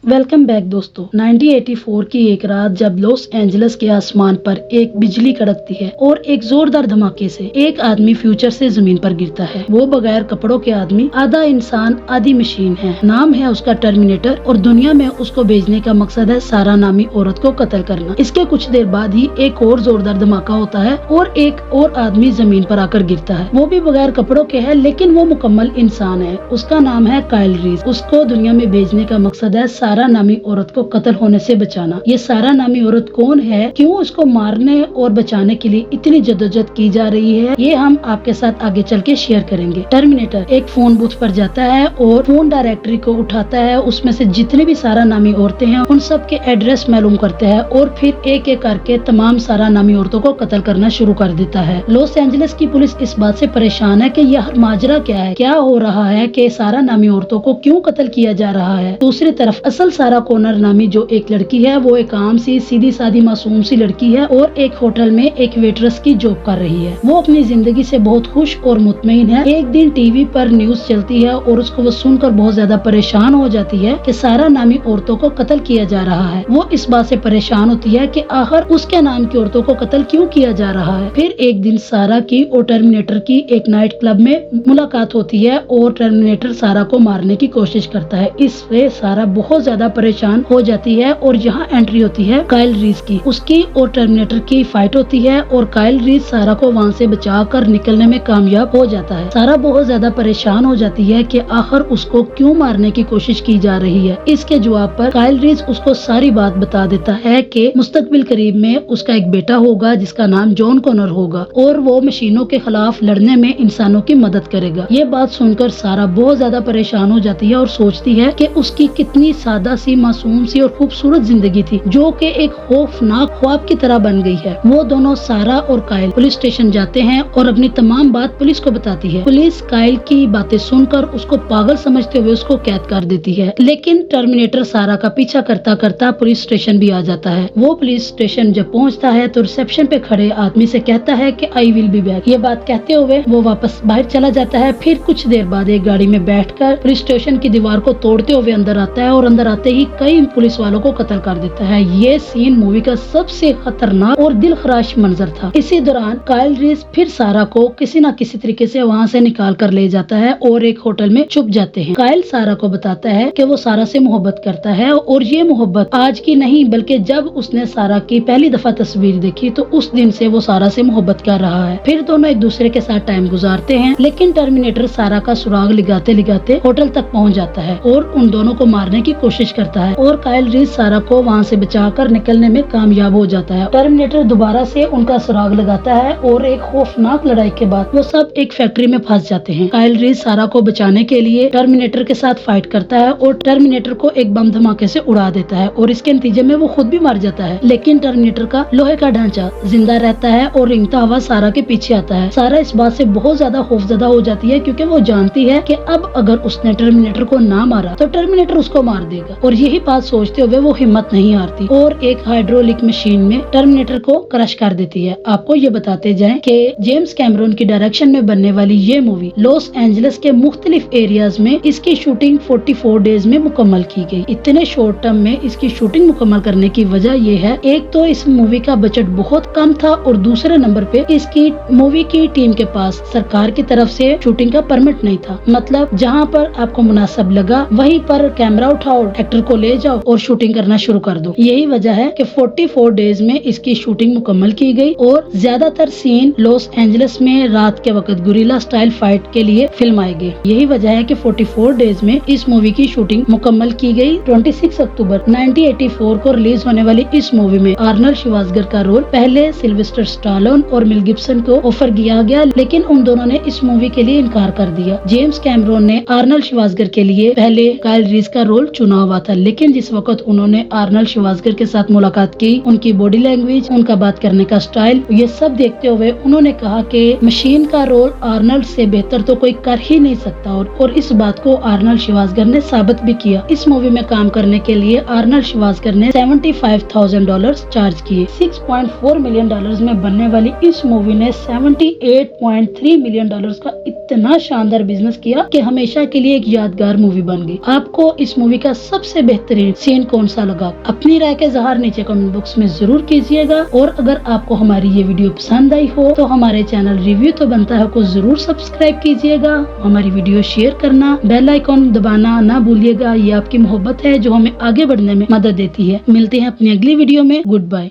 Welcome back दोस्तों। 1984 की एक रात जब लॉस एंजलिस के आसमान पर एक बिजली कड़कती है और एक जोरदार धमाके से एक आदमी फ्यूचर से जमीन पर गिरता है। वो बगैर कपड़ों के आदमी, आधा इंसान आधी मशीन है। नाम है उसका टर्मिनेटर और दुनिया में उसको भेजने का मकसद है सारा नामी औरत को कत्ल करना। इसके कुछ देर बाद ही एक और जोरदार धमाका होता है और एक और आदमी जमीन पर आकर गिरता है। वो भी बगैर कपड़ों के है, लेकिन वो मुकम्मल इंसान है। उसका नाम है काइल रीज। उसको दुनिया में भेजने का मकसद है सारा नामी औरत को कत्ल होने से बचाना। ये सारा नामी औरत कौन है, क्यों उसको मारने और बचाने के लिए इतनी जद्दोजहद की जा रही है, ये हम आपके साथ आगे चल के शेयर करेंगे। टर्मिनेटर एक फोन बूथ पर जाता है और फोन डायरेक्टरी को उठाता है। उसमें से जितने भी सारा नामी औरतें हैं उन सब के एड्रेस मालूम करते हैं और फिर एक एक करके तमाम सारा नामी औरतों को कत्ल करना शुरू कर देता है। लॉस एंजलिस की पुलिस इस बात से परेशान है कि यह माजरा क्या है, क्या हो रहा है कि सारा नामी औरतों को क्यों कत्ल किया जा रहा है। दूसरी तरफ असल सारा कॉर्नर नामी जो एक लड़की है, वो एक आम सी सीधी सादी मासूम सी लड़की है और एक होटल में एक वेटरेस की जॉब कर रही है। वो अपनी जिंदगी से बहुत खुश और मुतमईन है। एक दिन टीवी पर न्यूज चलती है और उसको वो सुनकर बहुत ज्यादा परेशान हो जाती है कि सारा नामी औरतों को कत्ल किया जा रहा है। वो इस बात से परेशान होती है कि आखिर उसके नाम की औरतों को कत्ल क्यों किया जा रहा है। फिर एक दिन सारा की और टर्मिनेटर की एक नाइट क्लब में मुलाकात होती है और टर्मिनेटर सारा को मारने की कोशिश करता है। इससे सारा बहुत ज्यादा परेशान हो जाती है और यहाँ एंट्री होती है काइल रीज की। उसकी और टर्मिनेटर की फाइट होती है और काइल रीज सारा को वहाँ से बचाकर निकलने में कामयाब हो जाता है। सारा बहुत ज्यादा परेशान हो जाती है कि आखिर उसको क्यों मारने की कोशिश की जा रही है। इसके जवाब पर काइल रीज उसको सारी बात बता देता है कि मुस्तकबिल करीब में उसका एक बेटा होगा जिसका नाम जॉन कॉनर होगा और वो मशीनों के खिलाफ लड़ने में इंसानों की मदद करेगा। ये बात सुनकर सारा बहुत ज्यादा परेशान हो जाती है और सोचती है कि उसकी कितनी सादा सी, मासूम सी और खूबसूरत जिंदगी थी जो कि एक खौफनाक ख्वाब की तरह बन गई है। वो दोनों सारा और काइल पुलिस स्टेशन जाते हैं और अपनी तमाम बात पुलिस को बताती है। पुलिस काइल की बातें सुनकर उसको पागल समझते हुए उसको कैद कर देती है, लेकिन टर्मिनेटर सारा का पीछा करता करता पुलिस स्टेशन भी आ जाता है। वो पुलिस स्टेशन जब पहुंचता है तो रिसेप्शन पे खड़े आदमी से कहता है कि आई विल बी बैक। ये बात कहते हुए वो वापस बाहर चला जाता है। फिर कुछ देर बाद एक गाड़ी में बैठकर पुलिस स्टेशन की दीवार को तोड़ते हुए अंदर आता है और अंदर आते ही कई पुलिस वालों को कत्ल कर देता है। ये सीन मूवी का सबसे खतरनाक और दिलखराश मंजर था। इसी दौरान काइल रीज फिर सारा को किसी न किसी तरीके से वहाँ से निकाल कर ले जाता है और एक होटल में छुप जाते हैं। काइल सारा को बताता है कि वो सारा से मोहब्बत करता है और ये मोहब्बत आज की नहीं बल्कि जब उसने सारा की पहली दफा तस्वीर देखी तो उस दिन से वो सारा से मोहब्बत कर रहा है। फिर दोनों एक दूसरे के साथ टाइम गुजारते हैं, लेकिन टर्मिनेटर सारा का सुराग लगाते लगाते होटल तक पहुँच जाता है और उन दोनों को मारने की कोशिश करता है और काइल रीज सारा को वहाँ से बचाकर निकलने में कामयाब हो जाता है। टर्मिनेटर दोबारा से उनका सुराग लगाता है और एक खौफनाक लड़ाई के बाद वो सब एक फैक्ट्री में फंस जाते हैं। काइल रीज सारा को बचाने के लिए टर्मिनेटर के साथ फाइट करता है और टर्मिनेटर को एक बम धमाके से उड़ा देता है और इसके नतीजे में वो खुद भी मर जाता है, लेकिन टर्मिनेटर का लोहे का ढांचा जिंदा रहता है और रेंगता हुआ सारा के पीछे आता है। सारा इस बात से बहुत ज्यादा खौफजदा हो जाती है क्योंकि वो जानती है कि अब अगर उसने टर्मिनेटर को ना मारा तो टर्मिनेटर उसको मार देगा और यही बात सोचते हुए वो हिम्मत नहीं हारती और एक हाइड्रोलिक मशीन में टर्मिनेटर को क्रश कर देती है। आपको ये बताते जाएं कि जेम्स कैमरून की डायरेक्शन में बनने वाली ये मूवी लॉस एंजलिस के मुख्तलिफ एरियाज में इसकी शूटिंग 44 डेज में मुकम्मल की गई। इतने शॉर्ट टर्म में इसकी शूटिंग मुकम्मल करने की वजह ये है, एक तो इस मूवी का बजट बहुत कम था और दूसरे नंबर पे इसकी मूवी की टीम के पास सरकार की तरफ से शूटिंग का परमिट नहीं था। मतलब जहाँ पर आपको मुनासिब लगा वहीं पर कैमरा उठाओ, एक्टर को ले जाओ और शूटिंग करना शुरू कर दो। यही वजह है कि 44 डेज में इसकी शूटिंग मुकम्मल की गई और ज्यादातर सीन लॉस एंजलिस में रात के वक्त गुरिल्ला स्टाइल फाइट के लिए फिल्माए गए। यही वजह है कि 44 डेज में इस मूवी की शूटिंग मुकम्मल की गई। 26 अक्टूबर 1984 को रिलीज होने वाली इस मूवी में आर्नल्ड श्वार्ज़नेगर का रोल पहले सिल्वेस्टर स्टालोन और मेल गिब्सन को ऑफर किया गया, लेकिन उन दोनों ने इस मूवी के लिए इनकार कर दिया। जेम्स कैमरून ने आर्नल्ड श्वार्ज़नेगर के लिए पहले काइल रीज का रोल चुना हुआ था, लेकिन जिस वक्त उन्होंने आर्नल्ड श्वार्ज़नेगर के साथ मुलाकात की, उनकी बॉडी लैंग्वेज, उनका बात करने का स्टाइल, ये सब देखते हुए उन्होंने कहा कि मशीन का रोल आर्नल्ड से बेहतर तो कोई कर ही नहीं सकता और इस बात को आर्नल्ड श्वार्ज़नेगर ने साबित भी किया। इस मूवी में काम करने के लिए आर्नल्ड श्वार्ज़नेगर ने $75,000 चार्ज किए। $6.4 मिलियन में बनने वाली इस मूवी ने $78.3 मिलियन का इतना शानदार बिजनेस किया कि हमेशा के लिए एक यादगार मूवी बन गई। आपको इस मूवी का सबसे बेहतरीन सीन कौन सा लगा। अपनी राय का इजहार नीचे कमेंट बॉक्स में जरूर कीजिएगा। और अगर आपको हमारी ये वीडियो पसंद आई हो तो हमारे चैनल रिव्यू तो बनता है को जरूर सब्सक्राइब कीजिएगा। हमारी वीडियो शेयर करना, बेल आइकॉन दबाना ना भूलिएगा। ये आपकी मोहब्बत है जो हमें आगे बढ़ने में मदद देती है। मिलते हैं अपनी अगली वीडियो में। Good bye.